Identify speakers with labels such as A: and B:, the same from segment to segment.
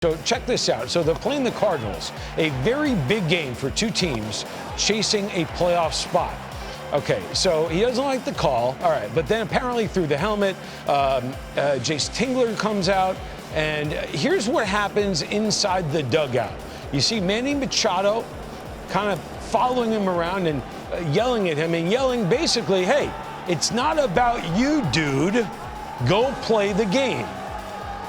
A: So check this out. So they're playing the Cardinals, a very big game for two teams chasing a playoff spot. Okay, so he doesn't like the call. All right, but then apparently through the helmet, Jace Tingler comes out, and here's what happens inside the dugout. You see Manny Machado kind of following him around and yelling at him and yelling basically, hey, it's not about you, dude. Go play the game.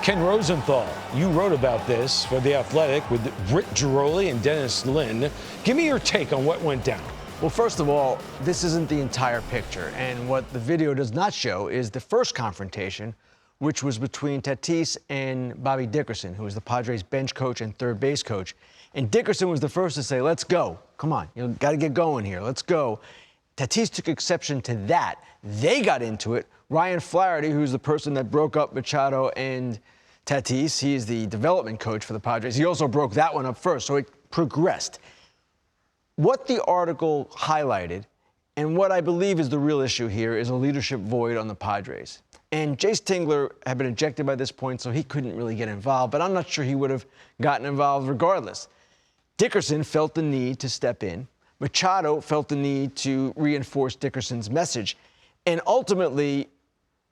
A: Ken Rosenthal, you wrote about this for The Athletic with Britt Giroli and Dennis Lynn. Give me your take on what went down.
B: Well, first of all, this isn't the entire picture. And what the video does not show is the first confrontation, which was between Tatis and Bobby Dickerson, who was the Padres bench coach and third base coach. And Dickerson was the first to say, let's go. Come on, you got to get going here. Let's go. Tatis took exception to that. They got into it. Ryan Flaherty, who's the person that broke up Machado and Tatis, he is the development coach for the Padres. He also broke that one up first, so it progressed. What the article highlighted, and what I believe is the real issue here, is a leadership void on the Padres. And Jace Tingler had been ejected by this point, so he couldn't really get involved, but I'm not sure he would have gotten involved regardless. Dickerson felt the need to step in. Machado felt the need to reinforce Dickerson's message. And ultimately,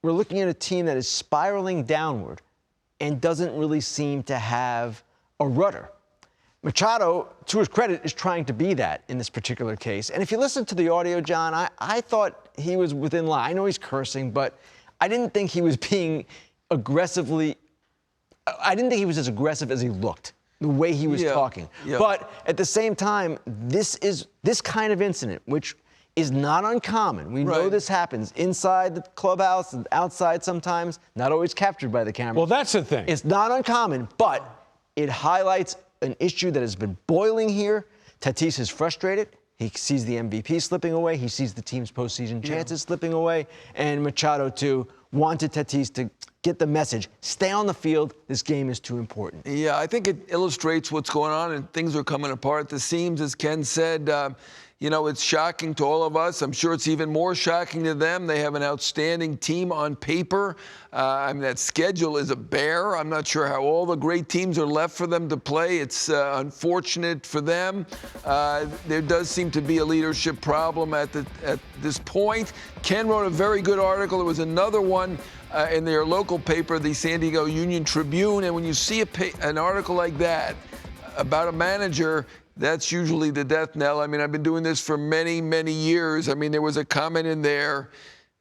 B: we're looking at a team that is spiraling downward and doesn't really seem to have a rudder. Machado, to his credit, is trying to be that in this particular case. And if you listen to the audio, John, I thought he was within line. I know he's cursing, but I didn't think he was being aggressively, I didn't think he was as aggressive as he looked, the way he was talking. Yeah. But at the same time, this kind of incident, which is not uncommon. We know this happens inside the clubhouse and outside sometimes, not always captured by the camera.
A: Well, that's the thing.
B: It's not uncommon, but it highlights an issue that has been boiling here. Tatis is frustrated. He sees the MVP slipping away. He sees the team's postseason chances slipping away. And Machado, too, wanted Tatis to get the message. Stay on the field. This game is too important.
C: Yeah, I think it illustrates what's going on, and things are coming apart at the seams, as Ken said. You know, it's shocking to all of us. I'm sure it's even more shocking to them. They have an outstanding team on paper. I mean, that schedule is a bear. I'm not sure how all the great teams are left for them to play. It's unfortunate for them. There does seem to be a leadership problem at this point. Ken wrote a very good article. There was another one in their local paper, the San Diego Union Tribune. And when you see an article like that about a manager, that's usually the death knell. I mean, I've been doing this for many, many years. I mean, there was a comment in there.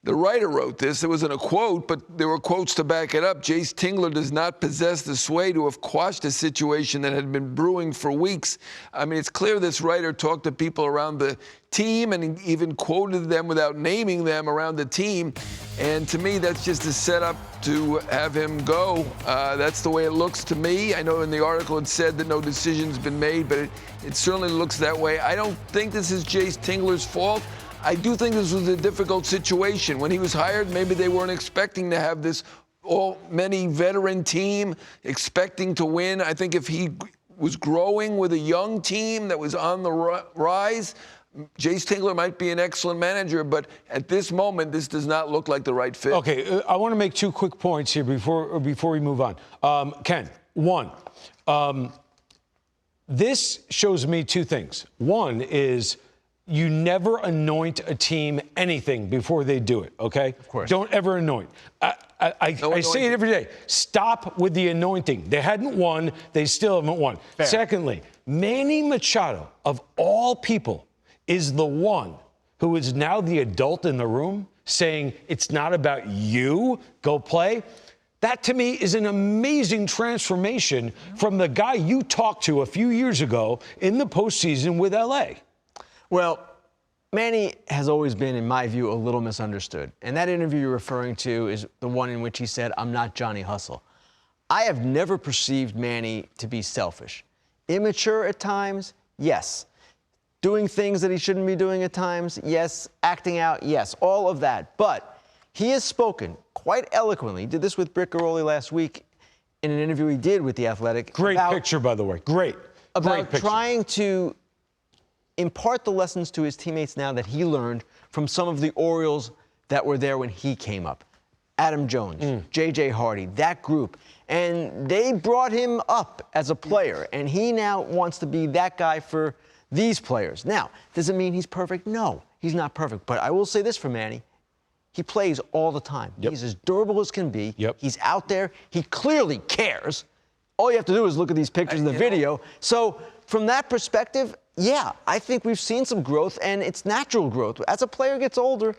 C: The writer wrote this. It wasn't a quote, but there were quotes to back it up. Jace Tingler does not possess the sway to have quashed a situation that had been brewing for weeks. I mean, it's clear this writer talked to people around the team and even quoted them without naming them around the team. And to me, that's just a setup to have him go. That's the way it looks to me. I know in the article it said that no decision's been made, but it certainly looks that way. I don't think this is Jace Tingler's fault. I do think this was a difficult situation. When he was hired, maybe they weren't expecting to have this many veteran team expecting to win. I think if he was growing with a young team that was on the rise, Jace Tingler might be an excellent manager, but at this moment, this does not look like the right fit.
A: Okay, I want to make 2 quick points here before we move on. Ken, one, this shows me 2 things. One is you never anoint a team anything before they do it, okay?
B: Of course.
A: Don't ever anoint. I say it every day. Stop with the anointing. They hadn't won. They still haven't won.
B: Fair.
A: Secondly, Manny Machado, of all people, is the one who is now the adult in the room saying, it's not about you, go play. That, to me, is an amazing transformation from the guy you talked to a few years ago in the postseason with L.A.
B: Well, Manny has always been, in my view, a little misunderstood. And that interview you're referring to is the one in which he said, I'm not Johnny Hustle. I have never perceived Manny to be selfish. Immature at times, yes. Doing things that he shouldn't be doing at times, yes. Acting out, yes. All of that. But he has spoken quite eloquently. He did this with Britt Giroli last week in an interview he did with The Athletic.
A: Great picture, by the way. Great.
B: About trying to impart the lessons to his teammates now that he learned from some of the Orioles that were there when he came up. Adam Jones, J.J. Hardy, that group. And they brought him up as a player, and he now wants to be that guy for these players. Now, does it mean he's perfect? No, he's not perfect. But I will say this for Manny. He plays all the time.
A: Yep.
B: He's as durable as can be.
A: Yep.
B: He's out there. He clearly cares. All you have to do is look at these pictures and the video. So from that perspective, yeah, I think we've seen some growth, and it's natural growth. As a player gets older,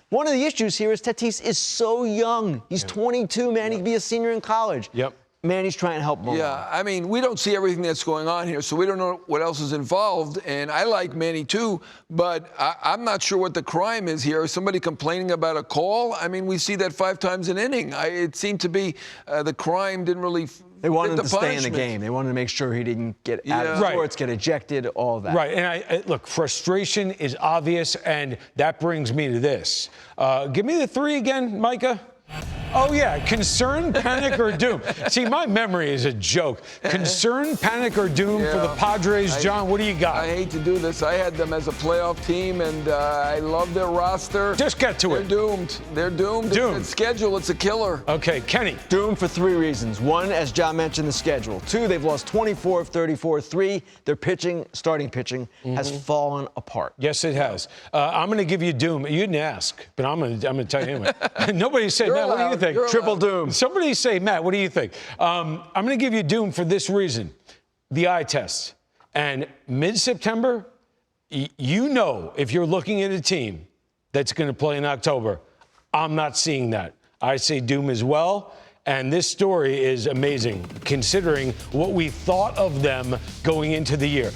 B: one of the issues here is Tatis is so young. He's 22, man. He could be a senior in college.
A: Yep.
B: Manny's trying to help him along.
C: Yeah, I mean, we don't see everything that's going on here, so we don't know what else is involved. And I like Manny too, but I'm not sure what the crime is here. Is somebody complaining about a call? I mean, we see that 5 times an inning. It seemed to be the crime didn't really.
B: They wanted him
C: fit
B: to
C: the
B: stay in the
C: punishment.
B: game. They wanted to make sure he didn't get out of
C: Yeah.
B: sorts, get ejected, all that.
A: Right, and look, frustration is obvious, and that brings me to this. Give me the 3 again, Micah. Oh, yeah, concern, panic, or doom. See, my memory is a joke. Concern, panic, or doom for the Padres. John, what do you got?
C: I hate to do this. I had them as a playoff team, and I love their roster.
A: Just get to
C: They're
A: it.
C: doomed. They're doomed.
A: Doomed.
C: It's schedule. It's a killer.
A: Okay, Kenny.
B: Doomed for 3 reasons. 1, as John mentioned, the schedule. 2, they've lost 24 of 34. 3, their pitching, starting pitching, has fallen apart.
A: Yes, it has. I'm going to give you doom. You didn't ask, but I'm going to tell you anyway. Nobody said,
C: You're
A: Matt, what do you
C: allowed.
A: think?
C: You're
B: Triple
C: allowed.
B: doom.
A: Somebody say, Matt, what do you think? I'm going to give you doom for this reason. The eye test. And mid-September, you know if you're looking at a team that's going to play in October, I'm not seeing that. I say doom as well. And this story is amazing, considering what we thought of them going into the year.